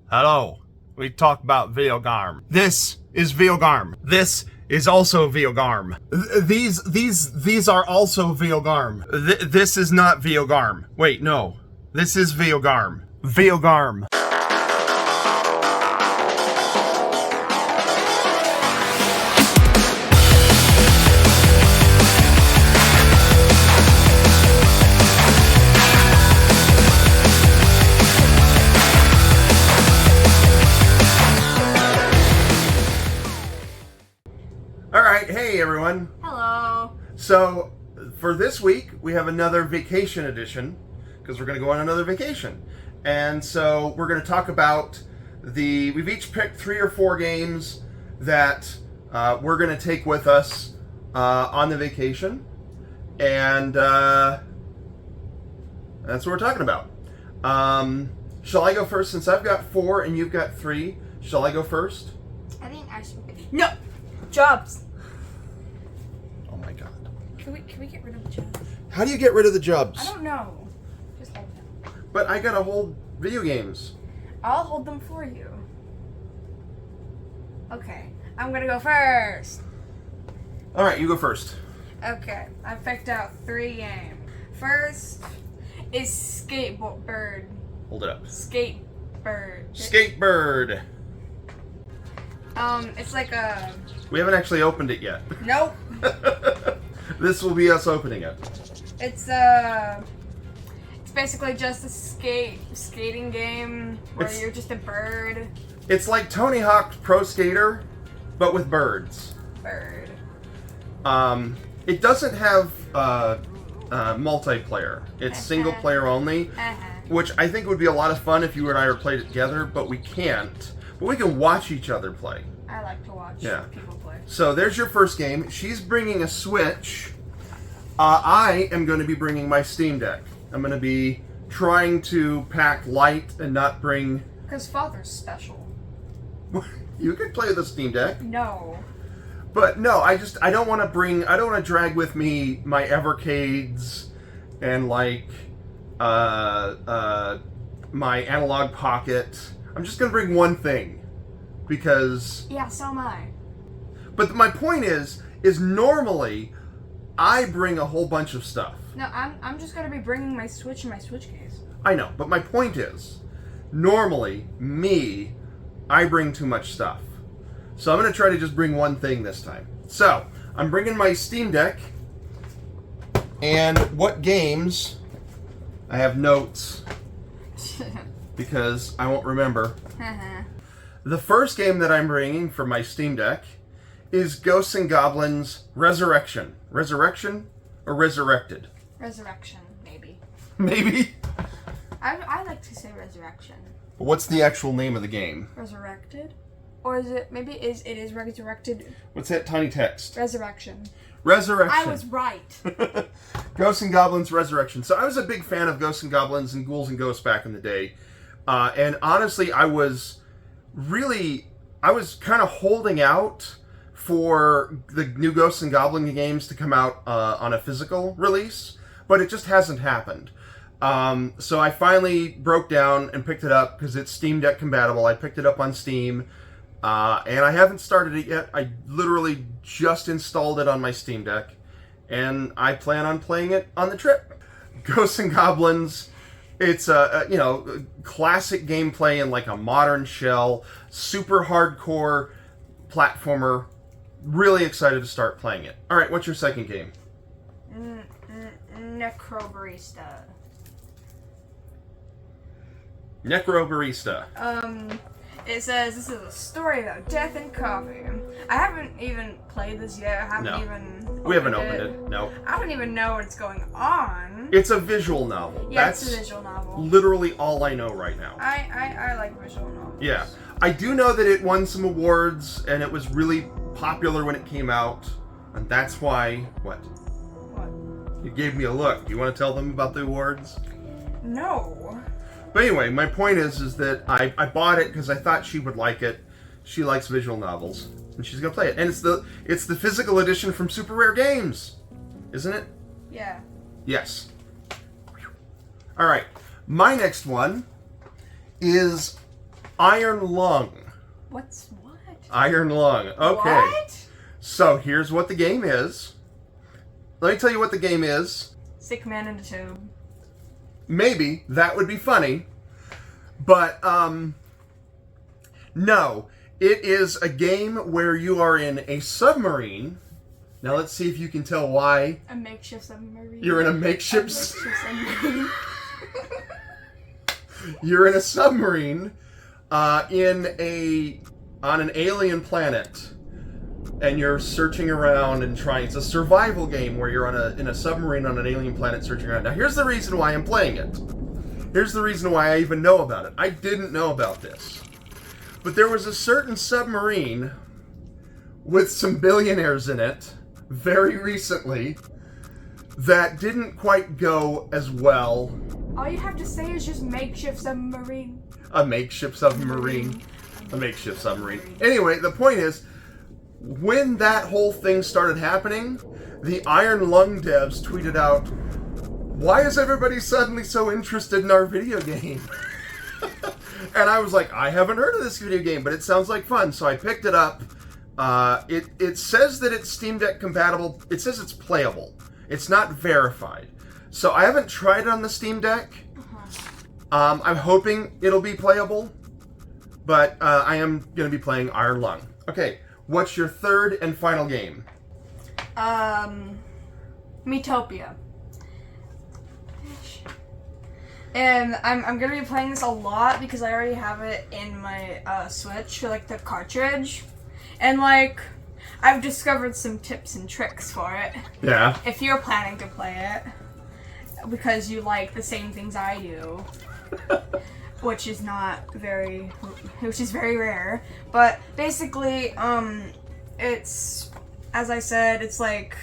Hello. We talk about Veogarm. This is Veogarm. This is also Veogarm. These are also Veogarm. This is not Veogarm. Wait, no. This is Veogarm. Veogarm. Alright, hey everyone. Hello. So, for this week, we have another vacation edition, because we're going to go on another vacation. And so, we're going to talk about we've each picked 3 or 4 games that we're going to take with us on the vacation. And that's what we're talking about. Shall I go first, since I've got 4 and you've got 3? Shall I go first? I think I should. No! Jobs! Oh my god. Can we get rid of the jobs? How do you get rid of the jobs? I don't know. Just hold them. But I gotta hold video games. I'll hold them for you. Okay. I'm gonna go first. Alright, you go first. Okay. I picked out 3 games. First is Skateboard. Hold it up. Skatebird. Skatebird. It's like a... We haven't actually opened it yet. Nope. This will be us opening it. It's basically just a skating game where you're just a bird. It's like Tony Hawk's Pro Skater, but with birds. Bird. It doesn't have multiplayer. It's single player only, which I think would be a lot of fun if you and I were played it together, but we can't. But we can watch each other play. I like to watch people play. So there's your first game. She's bringing a Switch. I am going to be bringing my Steam Deck. I'm going to be trying to pack light and not bring... Because Father's special. You could play with a Steam Deck. No. But no, I don't want to drag with me my Evercades and like my analog pocket. I'm just going to bring one thing because... Yeah, so am I. But my point is normally I bring a whole bunch of stuff. No, I'm just going to be bringing my Switch and my Switch case. I know, but my point is normally I bring too much stuff. So I'm going to try to just bring one thing this time. So, I'm bringing my Steam Deck. And what games... I have notes. Because I won't remember. The first game that I'm bringing for my Steam Deck is Ghosts and Goblins Resurrection. Resurrection or Resurrected? Resurrection, maybe. Maybe? I like to say Resurrection. What's the actual name of the game? Resurrected? Or is it, maybe it is Resurrected? What's that tiny text? Resurrection. Resurrection. I was right. Ghosts and Goblins Resurrection. So I was a big fan of Ghosts and Goblins and Ghouls and Ghosts back in the day. And honestly, I was kind of holding out for the new Ghosts and Goblin games to come out on a physical release, but it just hasn't happened. So I finally broke down and picked it up because it's Steam Deck compatible. I picked it up on Steam, and I haven't started it yet. I literally just installed it on my Steam Deck, and I plan on playing it on the trip. Ghosts and Goblins... It's a classic gameplay in like a modern shell, super hardcore platformer. Really excited to start playing it. All right, what's your second game? Necrobarista. Necrobarista. It says this is a story about death and coffee. I haven't even played this yet. We haven't opened it. No. I don't even know what's going on. It's a visual novel. Yeah, That's it's a visual novel. Literally all I know right now. I like visual novels. Yeah. I do know that it won some awards and it was really popular when it came out. And that's why... What? What? You gave me a look. Do you want to tell them about the awards? No. But anyway, my point is that I bought it because I thought she would like it. She likes visual novels, and she's gonna play it. And it's the physical edition from Super Rare Games, isn't it? Yeah. Yes. All right. My next one is Iron Lung. What's what? Iron Lung. Okay. What? So here's what the game is. Let me tell you what the game is. Sick man in a tube. Maybe that would be funny, but no. It is a game where you are in a submarine. Now let's see if you can tell why. A makeshift submarine. You're in a makeshift submarine. You're in a submarine on an alien planet, and you're searching around and trying. It's a survival game where you're in a submarine on an alien planet searching around. Now here's the reason why I'm playing it. Here's the reason why I even know about it. I didn't know about this. But there was a certain submarine with some billionaires in it very recently that didn't quite go as well. All you have to say is just makeshift submarine. A makeshift submarine. A makeshift submarine. Anyway, the point is, when that whole thing started happening, the Iron Lung devs tweeted out, "Why is everybody suddenly so interested in our video game?" And I was like, I haven't heard of this video game, but it sounds like fun. So I picked it up. It says that it's Steam Deck compatible. It says it's playable. It's not verified. So I haven't tried it on the Steam Deck. I'm hoping it'll be playable. But I am going to be playing Iron Lung. Okay, what's your third and final game? Metopia. And I'm gonna be playing this a lot because I already have it in my Switch, like the cartridge. And like, I've discovered some tips and tricks for it. Yeah. If you're planning to play it, because you like the same things I do, which is very rare. But basically, it's, as I said, it's like.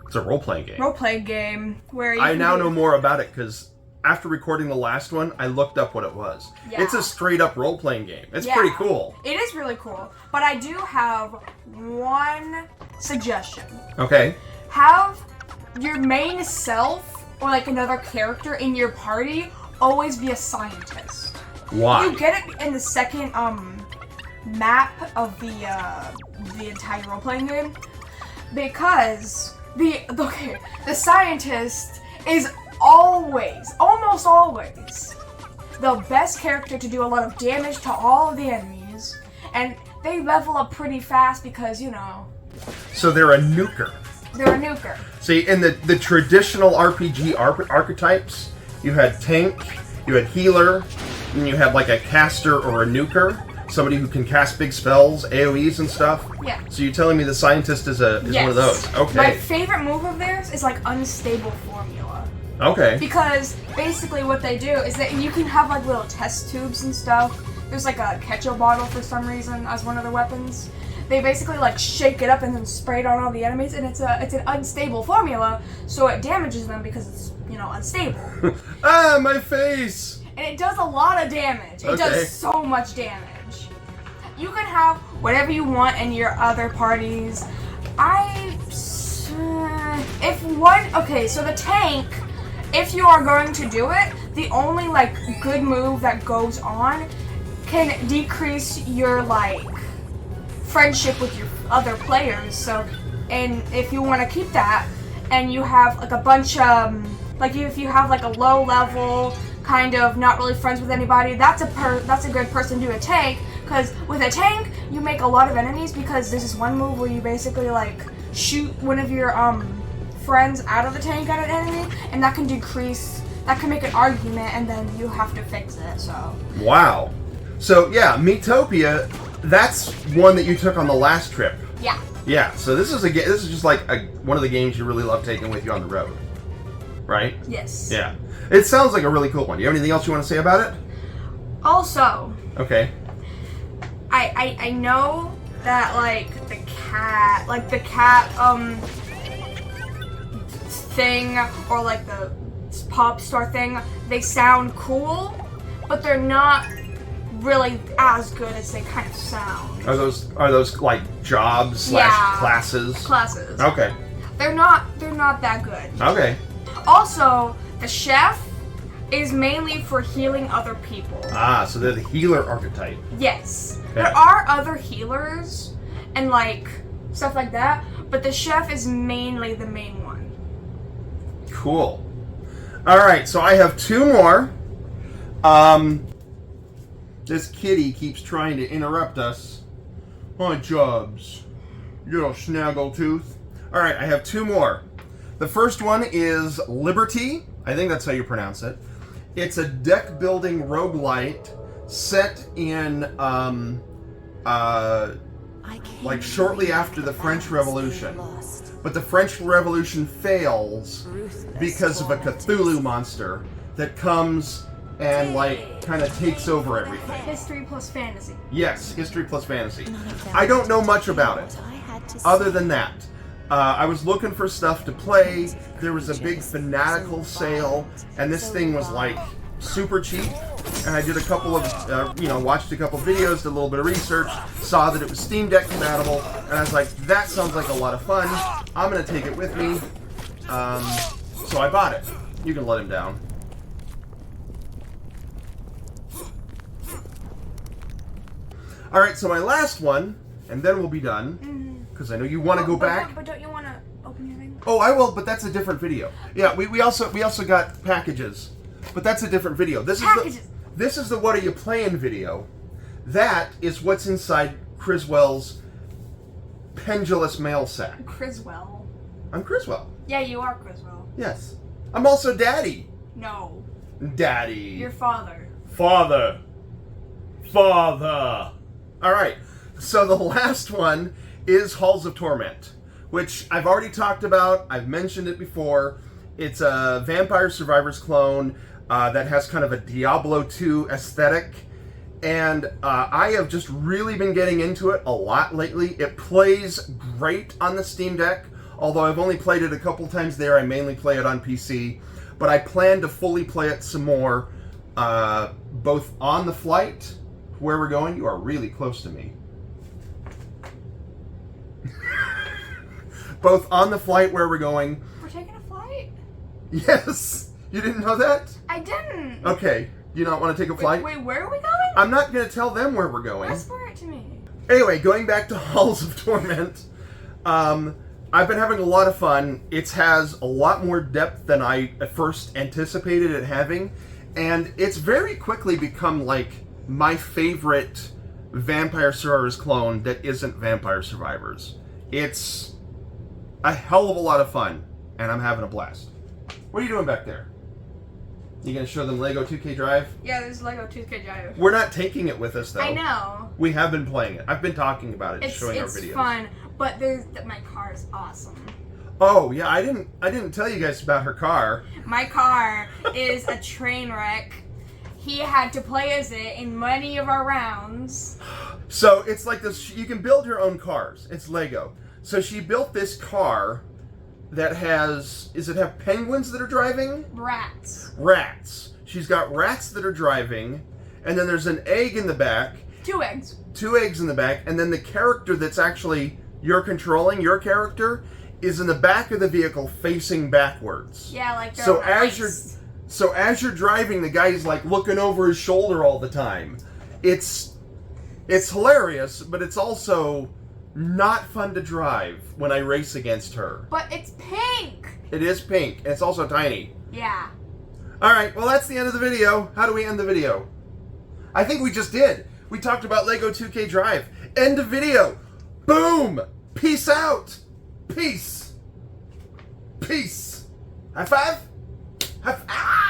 It's a role-playing game. Role-playing game where you I now know more about it because after recording the last one, I looked up what it was. Yeah. It's a straight-up role-playing game. It's Yeah. pretty cool. It is really cool. But I do have one suggestion. Okay. Have your main self or like another character in your party always be a scientist. Why? You get it in the second map of the entire role-playing game because the scientist is almost always, the best character to do a lot of damage to all of the enemies, and they level up pretty fast because, you know. So they're a nuker. They're a nuker. See, in the traditional RPG archetypes, you had tank, you had healer, and you had like a caster or a nuker. Somebody who can cast big spells, AoEs and stuff. Yeah. So you're telling me the scientist is Yes. one of those? Okay. My favorite move of theirs is like unstable formula. Okay. Because basically what they do is that you can have like little test tubes and stuff. There's like a ketchup bottle for some reason as one of their weapons. They basically like shake it up and then spray it on all the enemies, and it's an unstable formula, so it damages them because it's, you know, unstable. Ah, my face! And it does a lot of damage. It Okay. does so much damage. You can have whatever you want in your other parties. So the tank, if you are going to do it, the only like good move that goes on can decrease your like friendship with your other players. So, and if you want to keep that, and you have like a bunch of like if you have like a low level kind of not really friends with anybody, that's a good person to do a tank, because with a tank you make a lot of enemies because there's this one move where you basically like shoot one of your friends out of the tank at an enemy, and that can make an argument, and then you have to fix it. So Wow. So yeah, Metopia, that's one that you took on the last trip. yeah. Yeah, so this is just like one of the games you really love taking with you on the road, right? Yes. Yeah. It sounds like a really cool one. Do you have anything else you want to say about it? Also, Okay. I know that like the cat thing, or like the pop star thing, they sound cool, but they're not really as good as they kind of sound. Are those like jobs / classes? Classes. Okay. They're not that good. Okay. Also, the chef, is mainly for healing other people. Ah, so they're the healer archetype. Yes. Okay. There are other healers and like stuff like that, but the chef is mainly the main one. Cool. Alright, so I have 2 more. This kitty keeps trying to interrupt us. Hi, Jubs. You little snaggletooth. Alright, I have 2 more. The first one is Liberty. I think that's how you pronounce it. It's a deck building roguelite set in like shortly after the French Revolution. But the French Revolution fails because of a Cthulhu monster that comes and like kind of takes over everything. History plus fantasy. Yes, history plus fantasy. I don't know much about it other than that. I was looking for stuff to play. There was a big Fanatical sale, and this thing was like super cheap. And I did a couple of, watched a couple videos, did a little bit of research, saw that it was Steam Deck compatible, and I was like, that sounds like a lot of fun. I'm gonna take it with me. So I bought it. You can let him down. All right, so my last one, and then we'll be done. Because I know you want to go back. But don't you want to open your thing? Oh, I will, but that's a different video. Yeah, we also got packages, but that's a different video. This is the What Are You Playing video. That is what's inside Criswell's pendulous mail sack. Criswell. I'm Criswell. Yeah, you are Criswell. Yes. I'm also Daddy. No. Daddy. Your father. Father. Father. All right. So the last one is Halls of Torment, which I've already talked about. I've mentioned it before. It's a Vampire Survivors clone that has kind of a Diablo 2 aesthetic. And I have just really been getting into it a lot lately. It plays great on the Steam Deck, although I've only played it a couple times there. I mainly play it on PC. But I plan to fully play it some more, both on the flight, where we're going. You are really close to me. Both on the flight where we're going. We're taking a flight? Yes! You didn't know that? I didn't. Okay. You don't want to take a flight? Wait, where are we going? I'm not going to tell them where we're going. Whisper it to me. Anyway, going back to Halls of Torment, I've been having a lot of fun. It has a lot more depth than I at first anticipated it having, and it's very quickly become like my favorite Vampire Survivors clone that isn't Vampire Survivors. It's a hell of a lot of fun, and I'm having a blast. What are you doing back there? You gonna show them Lego 2K Drive? Yeah, there's Lego 2K Drive. We're not taking it with us, though. I know. We have been playing it. I've been talking about it and showing our videos. It's fun, but my car is awesome. Oh yeah, I didn't tell you guys about her car. My car is a train wreck. He had to play as it in many of our rounds. So it's like this. You can build your own cars. It's Lego. So she built this car that has. Does it have penguins that are driving? Rats. Rats. She's got rats that are driving, and then there's an egg in the back. 2 eggs. 2 eggs in the back, and then the character that's actually you're controlling, your character, is in the back of the vehicle facing backwards. Yeah, like they're so on as you're driving, the guy's like looking over his shoulder all the time. It's hilarious, but it's also not fun to drive when I race against her. But it's pink. It is pink, and it's also tiny. Yeah. All right, well that's the end of the video. How do we end the video? I think we just did. We talked about Lego 2K Drive. End of video. Boom. Peace out. Peace. Peace. High five. High five. Ah!